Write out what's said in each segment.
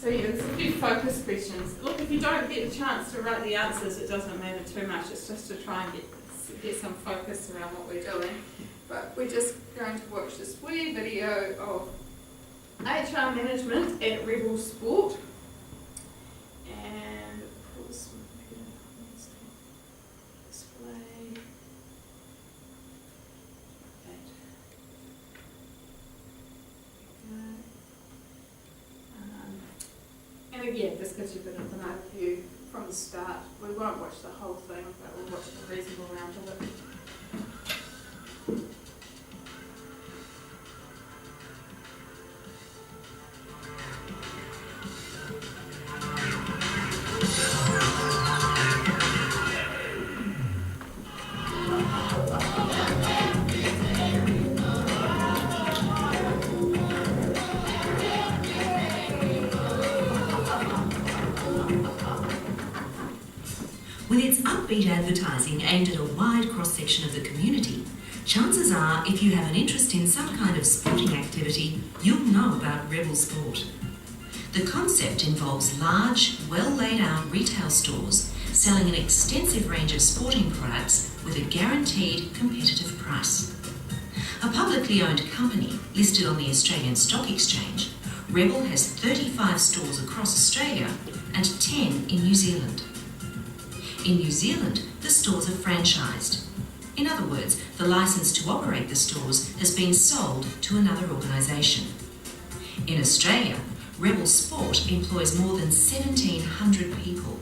So yeah, there's a few focus questions. Look, if you don't get a chance to write the answers, it doesn't matter too much. It's just to try and get some focus around what we're doing. But we're just going to watch this wee video of HR management at Rebel Sport. And of course, my computer needs to display that. And again, this gives you a bit of an overview from the start. We won't watch the whole thing, but we'll watch a reasonable amount of it. With its upbeat advertising aimed at a wide cross-section of the community, chances are if you have an interest in some kind of sporting activity, you'll know about Rebel Sport. The concept involves large, well-laid-out retail stores selling an extensive range of sporting products with a guaranteed competitive price. A publicly owned company listed on the Australian Stock Exchange, Rebel has 35 stores across Australia and 10 in New Zealand. In New Zealand, the stores are franchised. In other words, the licence to operate the stores has been sold to another organisation. In Australia, Rebel Sport employs more than 1,700 people,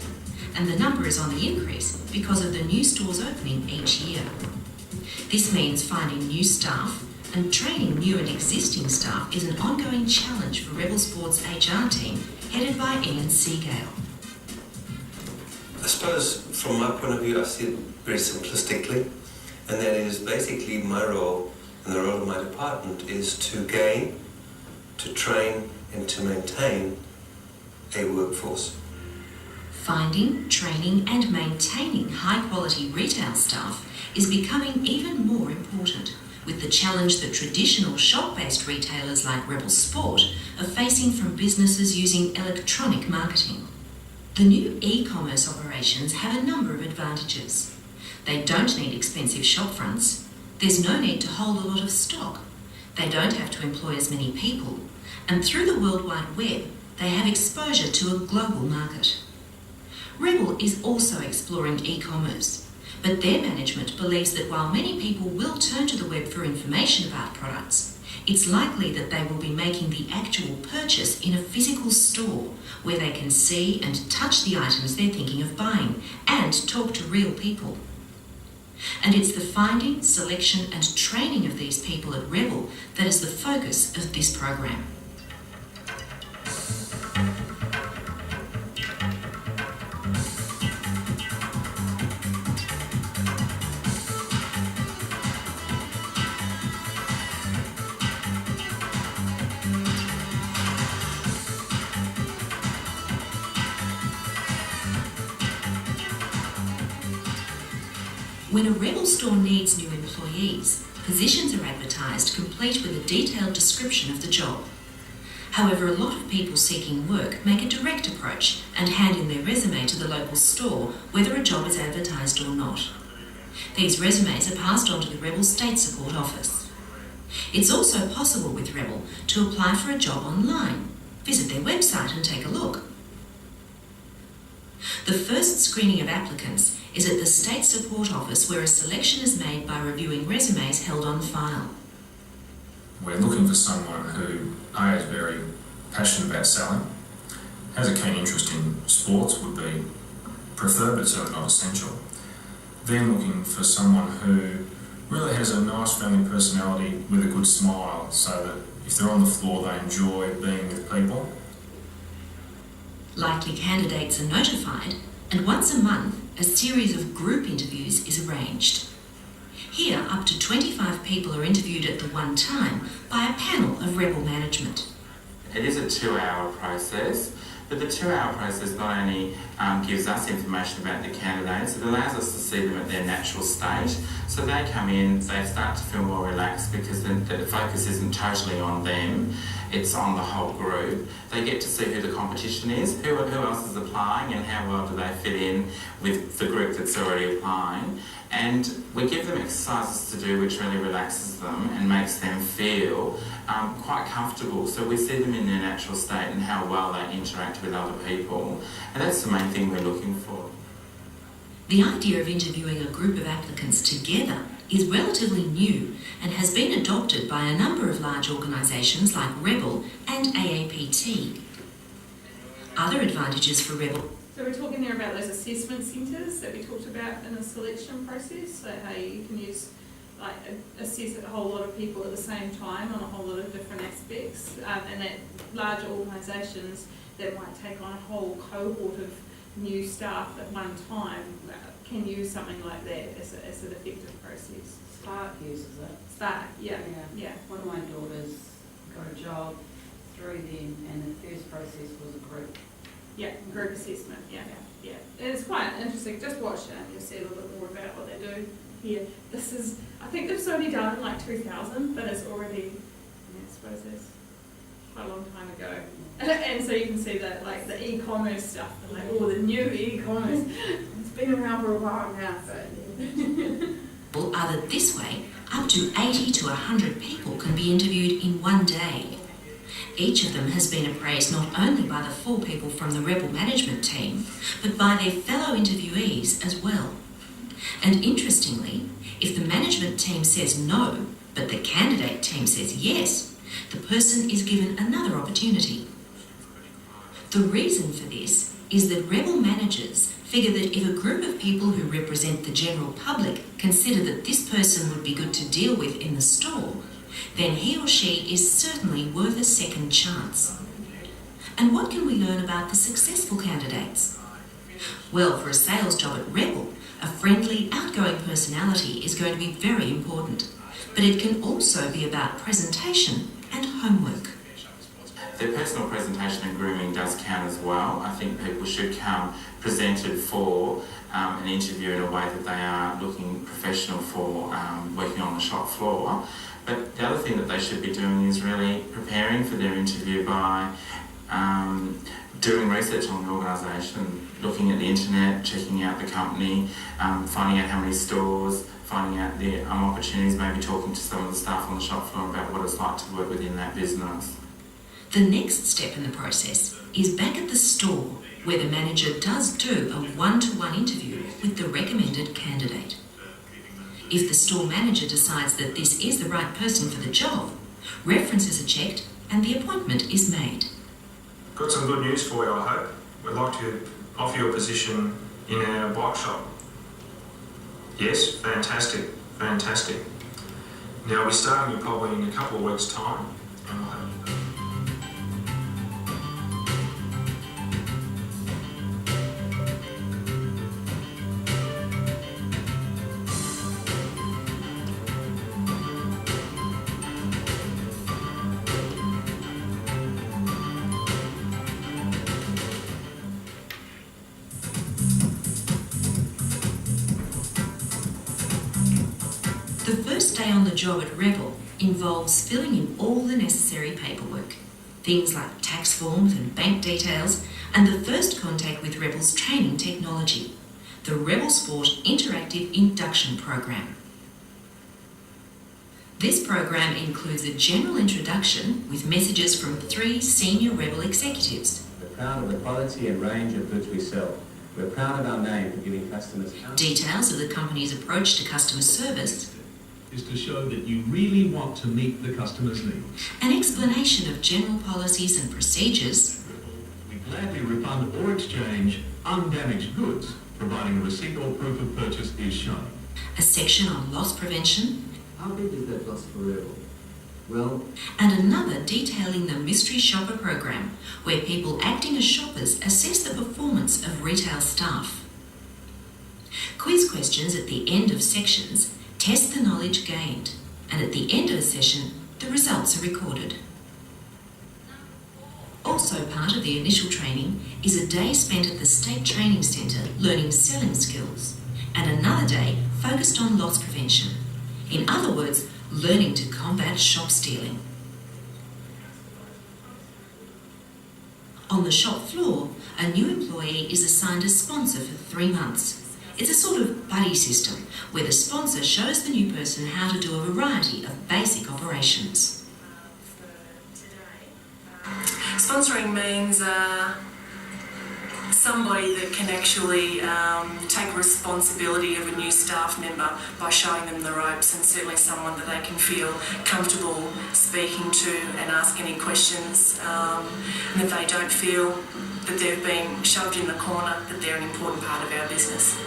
and the number is on the increase because of the new stores opening each year. This means finding new staff and training new and existing staff is an ongoing challenge for Rebel Sport's HR team, headed by Ian Seagale. I suppose from my point of view, I see it very simplistically, and that is basically my role and the role of my department is to gain, to train and to maintain a workforce. Finding, training and maintaining high-quality retail staff is becoming even more important, with the challenge that traditional shop-based retailers like Rebel Sport are facing from businesses using electronic marketing. The new e-commerce operations have a number of advantages. They don't need expensive shop fronts. There's no need to hold a lot of stock. They don't have to employ as many people. And through the World Wide Web, they have exposure to a global market. Rebel is also exploring e-commerce, but their management believes that while many people will turn to the web for information about products, it's likely that they will be making the actual purchase in a physical store where they can see and touch the items they're thinking of buying and talk to real people. And it's the finding, selection and training of these people at Rebel that is the focus of this program. When a Rebel store needs new employees, positions are advertised complete with a detailed description of the job. However, a lot of people seeking work make a direct approach and hand in their resume to the local store, whether a job is advertised or not. These resumes are passed on to the Rebel State Support Office. It's also possible with Rebel to apply for a job online. Visit their website and take a look. The first screening of applicants is at the State Support Office, where a selection is made by reviewing resumes held on file. We're looking for someone who is very passionate about selling, has a keen interest in sports, would be preferred but certainly not essential. Then looking for someone who really has a nice friendly personality with a good smile, so that if they're on the floor they enjoy being with people. Likely candidates are notified, and once a month a series of group interviews is arranged. Here, up to 25 people are interviewed at the one time by a panel of Rebel management. It is a 2-hour process, but the 2-hour process not only gives us information about the candidates, it allows us to see them at their natural state. So they come in, they start to feel more relaxed because the focus isn't totally on them. it's on the whole group. They get to see who the competition is, who else is applying, and how well do they fit in with the group that's already applying. And we give them exercises to do which really relaxes them and makes them feel quite comfortable. So we see them in their natural state and how well they interact with other people. And that's the main thing we're looking for. The idea of interviewing a group of applicants together is relatively new and has been adopted by a number of large organisations like Rebel and AAPT. Other advantages for Rebel. So we're talking there about those assessment centres that we talked about in the selection process. So how you can use, like, assess a whole lot of people at the same time on a whole lot of different aspects. And that larger organisations that might take on a whole cohort of new staff at one time can use something like that as an effective process. Spark uses it. Spark, yeah. One of my daughters got a job through them, and the first process was a group. Yeah, group assessment, yeah. And it's quite interesting, just watch it and you'll see a little bit more about what they do here. This is, I think they've only done in like 2000, but it's already, I suppose it's quite a long time ago. And so you can see that, like, the e-commerce stuff, and like, the new e-commerce, it's been around for a while now, so. Are that this way, up to 80 to 100 people can be interviewed in one day. Each of them has been appraised not only by the 4 people from the Rebel management team, but by their fellow interviewees as well. And interestingly, if the management team says no, but the candidate team says yes, the person is given another opportunity. The reason for this is that Rebel managers figure that if a group of people who represent the general public consider that this person would be good to deal with in the store, then he or she is certainly worth a second chance. And what can we learn about the successful candidates? Well, for a sales job at Rebel, a friendly, outgoing personality is going to be very important, but it can also be about presentation and homework. Their personal presentation and grooming does count as well. I think people should come presented for an interview in a way that they are looking professional for working on the shop floor. But the other thing that they should be doing is really preparing for their interview by doing research on the organisation, looking at the internet, checking out the company, finding out how many stores, finding out the opportunities, maybe talking to some of the staff on the shop floor about what it's like to work within that business. The next step in the process is back at the store, where the manager does do a one-to-one interview with the recommended candidate. If the store manager decides that this is the right person for the job, references are checked and the appointment is made. Got some good news for you, I hope. We'd like to offer you a position in our bike shop. Yes, fantastic. Now, I'll be starting you probably in a couple of weeks' time. And I'll have The first day on the job at Rebel involves filling in all the necessary paperwork, things like tax forms and bank details, and the first contact with Rebel's training technology, the Rebel Sport Interactive Induction Program. This program includes a general introduction with messages from 3 senior Rebel executives. We're proud of the quality and range of goods we sell. We're proud of our name for giving customers Details of the company's approach to customer service, is to show that you really want to meet the customer's needs. an explanation of general policies and procedures, We gladly refund or exchange undamaged goods, providing a receipt or proof of purchase is shown. a section on loss prevention, How big is that loss for Rebel? Well, and another detailing the mystery shopper program, where people acting as shoppers assess the performance of retail staff. Quiz questions at the end of sections test the knowledge gained, and at the end of a session, the results are recorded. Also part of the initial training is a day spent at the State Training Centre learning selling skills, and another day focused on loss prevention. In other words, learning to combat shop stealing. On the shop floor, a new employee is assigned a sponsor for 3 months. It's a sort of buddy system where the sponsor shows the new person how to do a variety of basic operations. Sponsoring means somebody that can actually take responsibility of a new staff member by showing them the ropes, and certainly someone that they can feel comfortable speaking to and ask any questions, and that they don't feel that they've been shoved in the corner, that they're an important part of our business.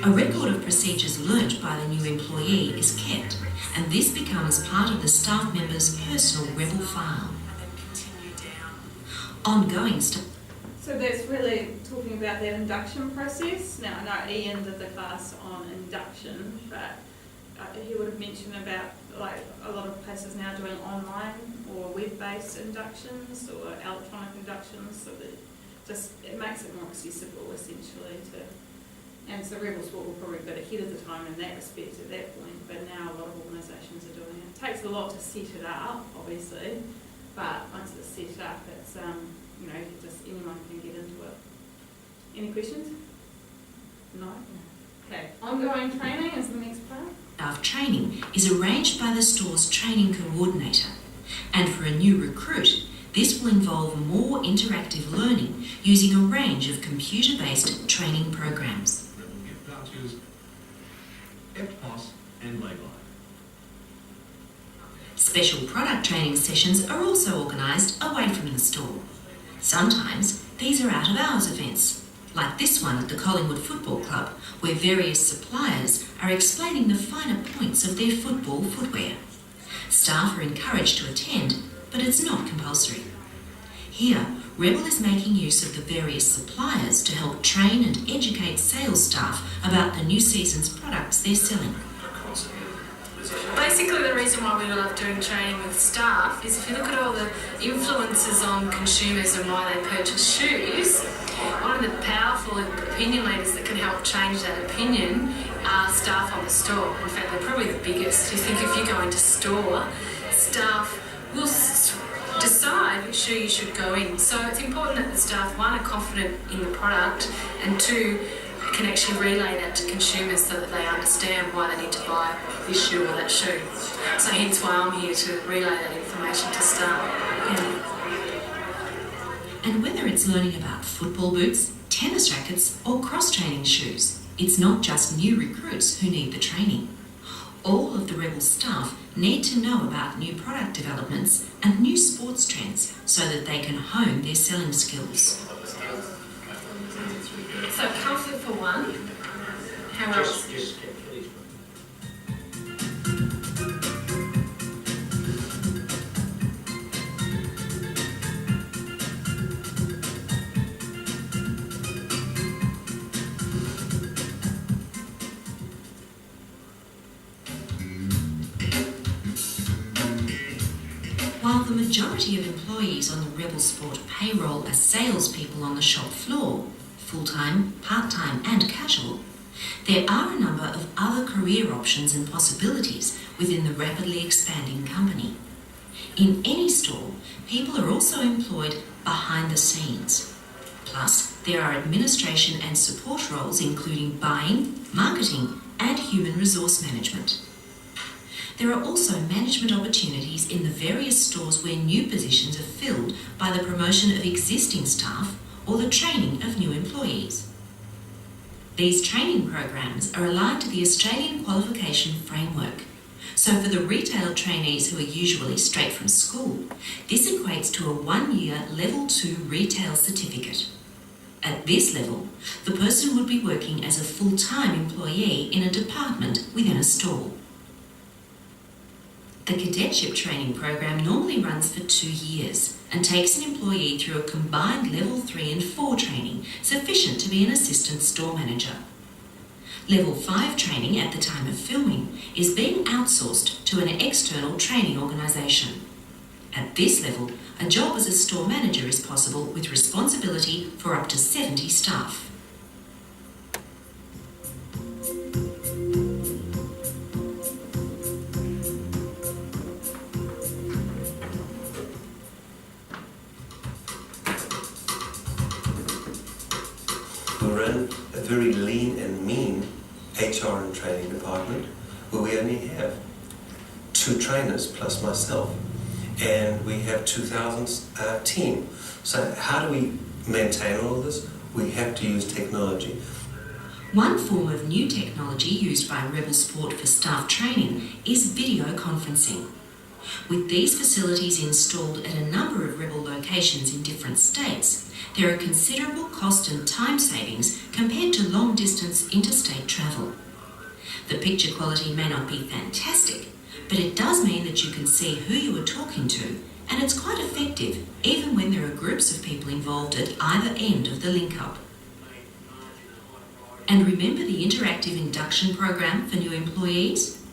A record of procedures learnt by the new employee is kept, and this becomes part of the staff member's personal rebel file. Ongoing So that's really talking about that induction process. Now, I know Ian did the class on induction, but he would have mentioned about like a lot of places now doing online or web-based inductions or electronic inductions, so that it makes it more accessible essentially to. And so Rebel Sport will probably be a bit ahead of the time in that respect at that point, but now a lot of organisations are doing it. It takes a lot to set it up, obviously, but once it's set up, it's anyone can get into it. Any questions? No? Okay. Ongoing training is the next part. Staff training is arranged by the store's training coordinator, and for a new recruit, this will involve more interactive learning using a range of computer-based training programs. Gift vouchers, EFTPOS and Lay-By. Special product training sessions are also organised away from the store. Sometimes these are out-of-hours events, like this one at the Collingwood Football Club, where various suppliers are explaining the finer points of their football footwear. Staff are encouraged to attend, but it's not compulsory. Here, Rebel is making use of the various suppliers to help train and educate sales staff about the new season's products they're selling. Basically, the reason why we love doing training with staff is if you look at all the influences on consumers and why they purchase shoes, one of the powerful opinion leaders that can help change that opinion are staff on the store. In fact, they're probably the biggest. You think if you go into store, staff will decide which shoe you should go in. So it's important that the staff, one, are confident in the product, and two, can actually relay that to consumers so that they understand why they need to buy this shoe or that shoe. So hence why I'm here to relay that information to staff. And whether it's learning about football boots, tennis rackets or cross-training shoes, it's not just new recruits who need the training. All of the Rebel staff need to know about new product developments and new sports trends so that they can hone their selling skills. So comfort for one. How else? While the majority of employees on the Rebel Sport payroll are salespeople on the shop floor, full-time, part-time and casual, there are a number of other career options and possibilities within the rapidly expanding company. In any store, people are also employed behind the scenes. Plus, there are administration and support roles including buying, marketing and human resource management. There are also management opportunities in the various stores where new positions are filled by the promotion of existing staff or the training of new employees. These training programs are aligned to the Australian Qualification Framework. So for the retail trainees who are usually straight from school, this equates to a 1-year Level 2 retail certificate. At this level, the person would be working as a full-time employee in a department within a store. The cadetship training program normally runs for 2 years and takes an employee through a combined Level 3 and 4 training sufficient to be an assistant store manager. Level 5 training at the time of filming is being outsourced to an external training organisation. At this level, a job as a store manager is possible with responsibility for up to 70 staff. who run a very lean and mean HR and training department where we only have 2 trainers plus myself, and we have 2,000 team. So how do we maintain all of this? We have to use technology. One form of new technology used by Rebel Sport for staff training is video conferencing. With these facilities installed at a number of Rebel locations in different states, there are considerable cost and time savings compared to long-distance interstate travel. The picture quality may not be fantastic, but it does mean that you can see who you are talking to, and it's quite effective even when there are groups of people involved at either end of the link-up. And remember the interactive induction program for new employees?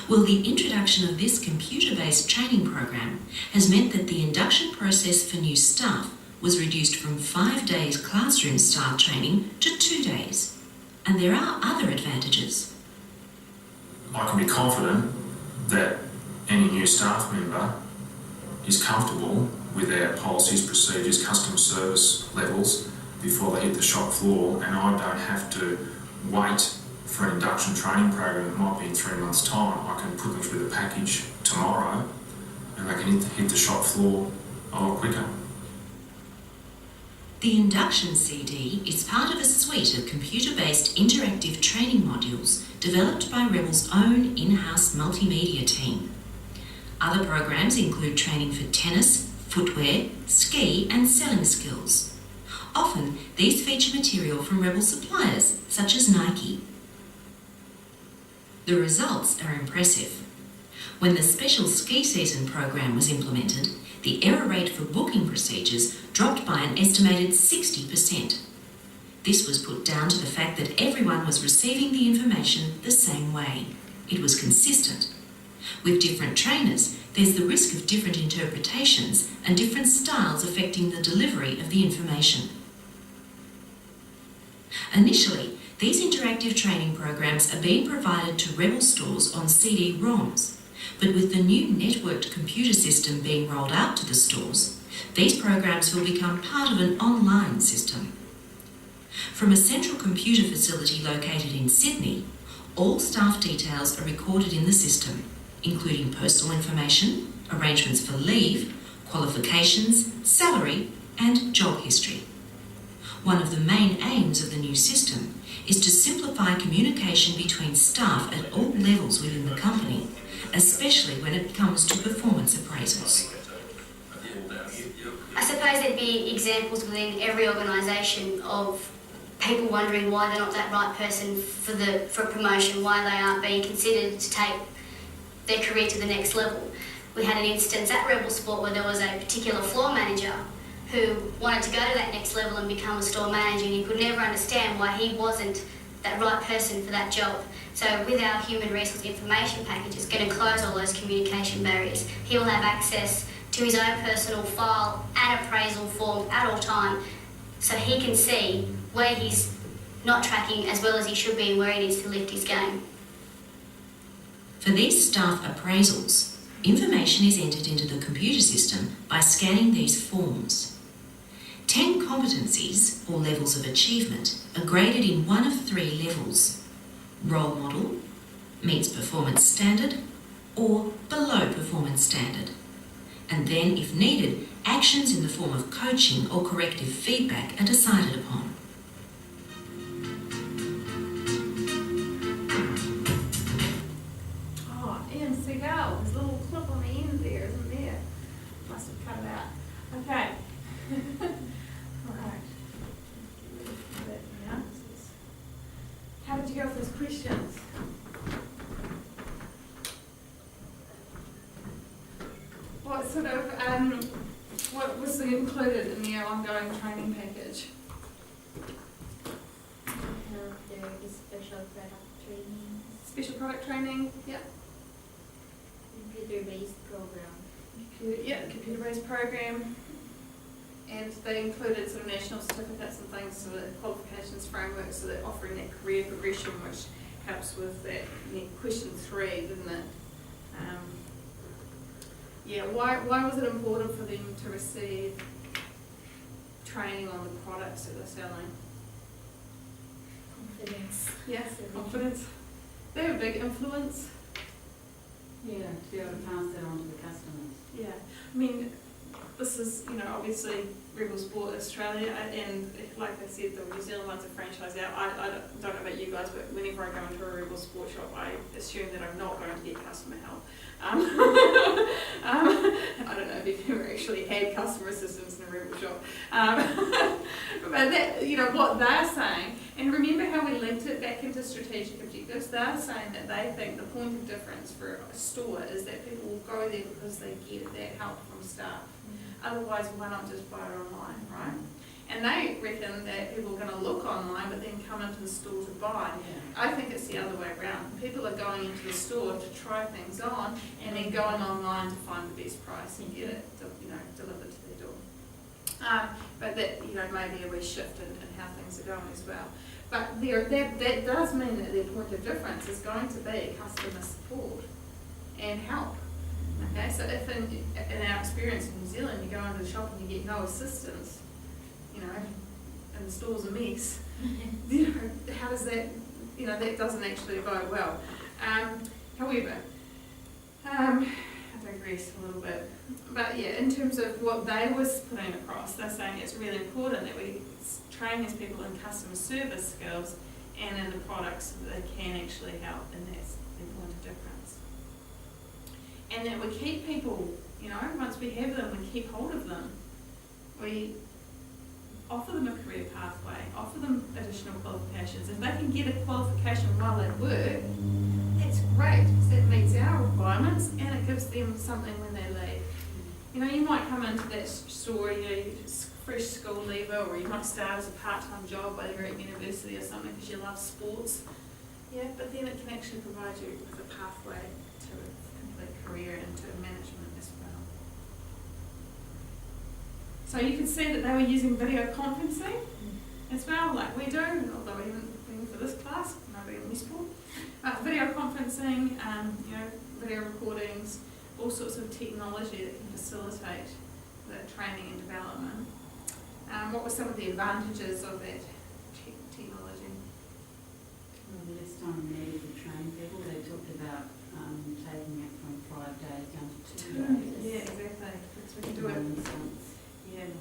Well, the introduction of this computer-based training program has meant that the induction process for new staff was reduced from 5 days classroom staff training to 2 days. And there are other advantages. I can be confident that any new staff member is comfortable with our policies, procedures, customer service levels before they hit the shop floor, and I don't have to wait for an induction training program that might be in 3 months' time. I can put them through the package tomorrow and they can hit the shop floor a lot quicker. The Induction CD is part of a suite of computer-based interactive training modules developed by Rebel's own in-house multimedia team. Other programs include training for tennis, footwear, ski and selling skills. Often, these feature material from Rebel suppliers, such as Nike. The results are impressive. When the special ski season program was implemented, the error rate for booking procedures dropped by an estimated 60%. This was put down to the fact that everyone was receiving the information the same way. It was consistent. With different trainers, there's the risk of different interpretations and different styles affecting the delivery of the information. Initially, these interactive training programs are being provided to Rebel stores on CD-ROMs, but with the new networked computer system being rolled out to the stores, these programs will become part of an online system. From a central computer facility located in Sydney, all staff details are recorded in the system, including personal information, arrangements for leave, qualifications, salary, and job history. One of the main aims of the new system is to simplify communication between staff at all levels within the company, especially when it comes to performance appraisals. I suppose there'd be examples within every organisation of people wondering why they're not that right person for promotion, why they aren't being considered to take their career to the next level. We had an instance at Rebel Sport where there was a particular floor manager who wanted to go to that next level and become a store manager, and he could never understand why he wasn't that right person for that job. So with our human resource information package, it's going to close all those communication barriers. He will have access to his own personal file and appraisal form at all time, so he can see where he's not tracking as well as he should be and where he needs to lift his game. For these staff appraisals, information is entered into the computer system by scanning these forms. 10 competencies, or levels of achievement, are graded in one of 3 levels: role model, meets performance standard, or below performance standard. And then, if needed, actions in the form of coaching or corrective feedback are decided upon. Oh, Ian Seagal, his little clip on the end there, isn't there? Must have cut it out. Okay. Alright. How did you go with those questions? What sort of, what was included in your ongoing training package? There is special product training, Special product training, yep. computer-based program. Computer-based program. And they included sort of national certificates and things, so the qualifications framework, so they're offering that career progression, which helps with that question 3, didn't it? Why was it important for them to receive training on the products that they're selling? Confidence. Yes, confidence. They have a big influence. Yeah, to be able to pass that on to the customers. Yeah, I mean, this is, obviously Rebel Sport Australia, and like I said, the New Zealand one's a franchise out. I don't know about you guys, but whenever I go into a Rebel Sport shop, I assume that I'm not going to get customer help. I don't know if you've ever actually had customer assistance in a Rebel shop. But that, what they're saying, and remember how we linked it back into strategic objectives, they're saying that they think the point of difference for a store is that people will go there because they get that help from staff. Otherwise, why not just buy it online, right? And they reckon that people are going to look online but then come into the store to buy. Yeah. I think it's the other way around. People are going into the store to try things on and then going online to find the best price and get it, delivered to their door. But that, may be a wee shift in how things are going as well. But that does mean that their point of difference is going to be customer support and help. Okay, so if in our experience in New Zealand, you go into the shop and you get no assistance, and the store's a mess, how does that, that doesn't actually go well. However, I digress a little bit, but yeah, in terms of what they were putting across, they're saying it's really important that we train these people in customer service skills and in the products so that they can actually help, and that's the point of difference. And that we keep people, once we have them, we keep hold of them. We offer them a career pathway, offer them additional qualifications. If they can get a qualification while at work, that's great, because that meets our requirements and it gives them something when they leave. You might come into that store, you're fresh school leaver, or you might start as a part-time job while you're at university or something because you love sports. Yeah, but then it can actually provide you with a pathway to a complete career into management as well. So you can see that they were using video conferencing as well, like we do, although we haven't been for this class, nobody in this sport. Video conferencing, video recordings, all sorts of technology that can facilitate the training and development. What were some of the advantages of that technology? Well, the last time we needed to train people, they talked about taking it from 5 days down to 2 days. Yeah, exactly. So we can do it. Yeah.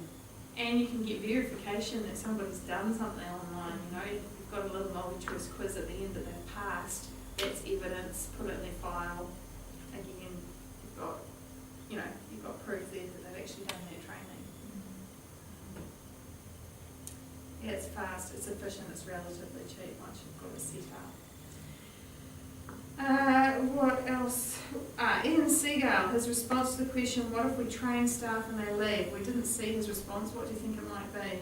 And you can get verification that somebody's done something online. You've got a little multi-choice quiz at the end that they've passed. That's evidence. Put it in their file. Again, you've got proof there that they've actually done their training. Yeah, it's fast, it's efficient, it's relatively cheap once you've got it set up. What else? Ian Seagal, his response to the question, what if we train staff and they leave? We didn't see his response. What do you think it might be?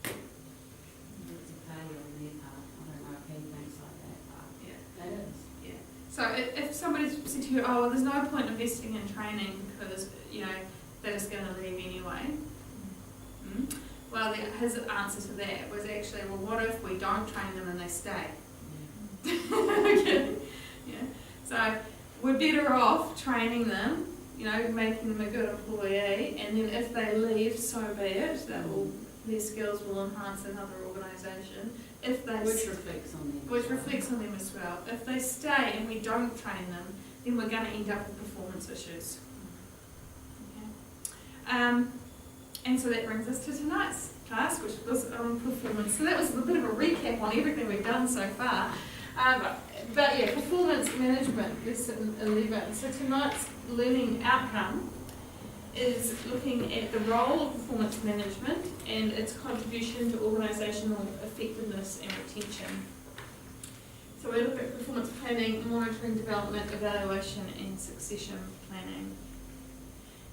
It's a failure on their part. I don't know if he thinks like that, but Yeah. that is. Yeah. So if somebody's said to you, oh, well, there's no point investing in training because, they're just going to leave anyway. Well, his answer to that was actually, well, what if we don't train them and they stay? Okay. Yeah. So we're better off training them, making them a good employee, and then if they leave, so be it. Their skills will enhance another organisation. Which reflects on them. Which reflects on them as well. If they stay and we don't train them, then we're going to end up with performance issues. And so that brings us to tonight's class, which was on performance. So that was a bit of a recap on everything we've done so far. But yeah, performance management, lesson 11. So tonight's learning outcome is looking at the role of performance management and its contribution to organisational effectiveness and retention. So we look at performance planning, monitoring, development, evaluation and succession planning.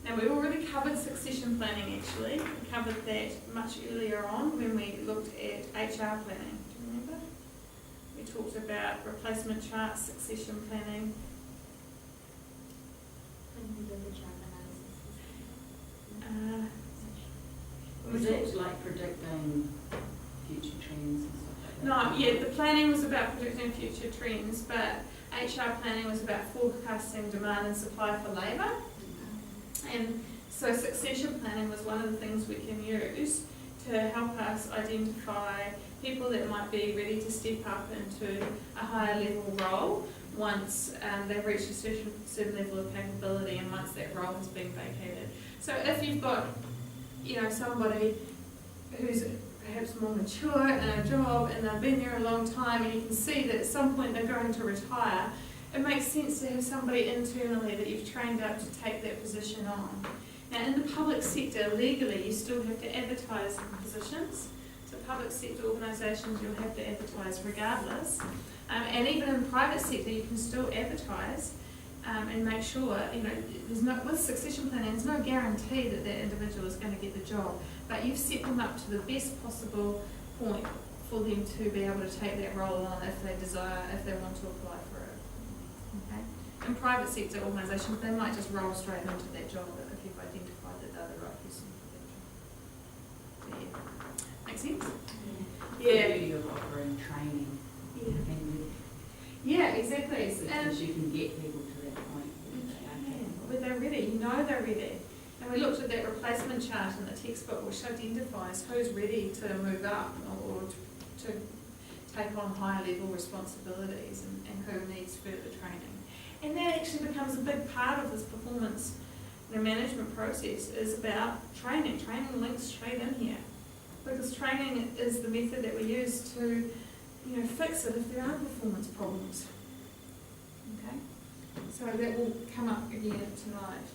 Now we've already covered succession planning actually. We covered that much earlier on when we looked at HR planning. Do you remember? We talked about replacement charts, succession planning. When we did the chart analysis. Was it like predicting future trends and stuff like that? No, yeah, the planning was about predicting future trends, but HR planning was about forecasting demand and supply for labour. And So succession planning was one of the things we can use to help us identify people that might be ready to step up into a higher level role once they've reached a certain level of capability and once that role has been vacated. So if you've got, somebody who's perhaps more mature in a job and they've been there a long time and you can see that at some point they're going to retire, it makes sense to have somebody internally that you've trained up to take that position on. Now in the public sector, legally you still have to advertise positions. So public sector organisations you'll have to advertise regardless. And even in the private sector you can still advertise and make sure, with succession planning there's no guarantee that that individual is going to get the job, but you've set them up to the best possible point for them to be able to take that role on if they desire, if they want to apply for it. Okay? In private sector organisations they might just roll straight into that job if you've identified that they're the right person for that job. Yeah. Make sense? Yeah. The beauty of offering training. Yeah, exactly. Because you can get people to that point where they're ready, they're ready. And we looked at that replacement chart in the textbook which identifies who's ready to move up or to take on higher level responsibilities and who needs further training. And that actually becomes a big part of this performance management process is about training. Training links straight in here. Because training is the method that we use to fix it if there are performance problems. Okay? So that will come up again tonight.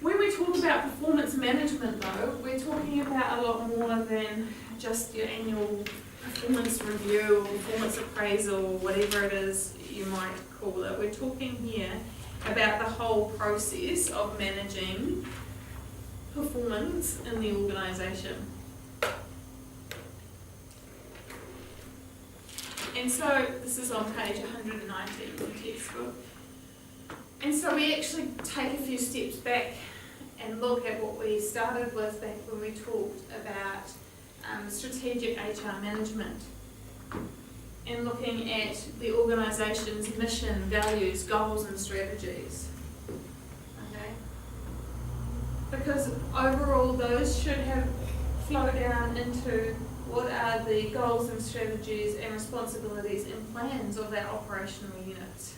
When we talk about performance management though, we're talking about a lot more than just your annual performance review or performance appraisal, whatever it is you might call it. We're talking here about the whole process of managing performance in the organisation. And so this is on page 190 in the textbook. And so we actually take a few steps back and look at what we started with back when we talked about strategic HR management and looking at the organisation's mission, values, goals and strategies. Okay? Because overall those should have flow down into what are the goals and strategies and responsibilities and plans of our operational units.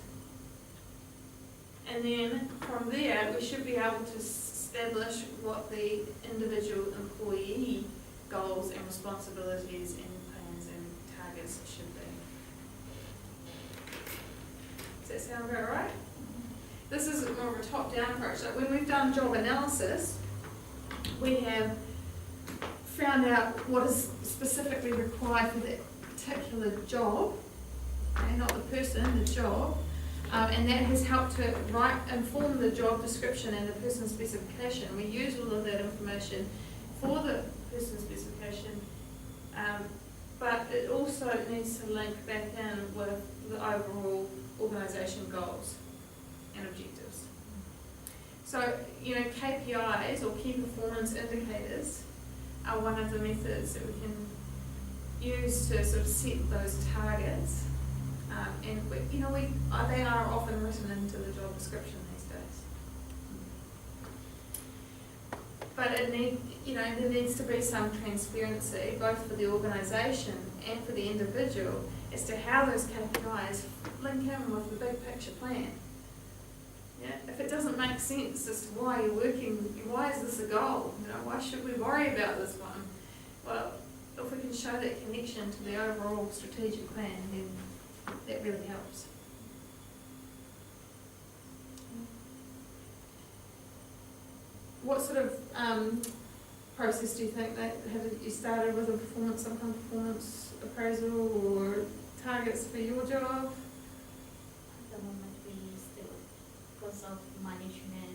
And then from there, we should be able to establish what the individual employee goals and responsibilities and plans and targets should be. Does that sound about right? This is more of a top-down approach. So when we've done job analysis, we have found out what is specifically required for that particular job, and not the person, the job, and that has helped to inform the job description and the person specification. We use all of that information for the person specification, but it also needs to link back in with the overall organisation goals and objectives. So, KPIs or key performance indicators are one of the methods that we can use to sort of set those targets, and they are often written into the job description these days. But there needs to be some transparency both for the organisation and for the individual as to how those KPIs link in with the big picture plan. Yeah? If it doesn't make sense as to why you're working, why is this a goal? Why should we worry about this one? Well, if we can show that connection to the overall strategic plan, then that really helps. What sort of process do you think that you started with some kind of performance appraisal or targets for your job? At the moment we use the course of management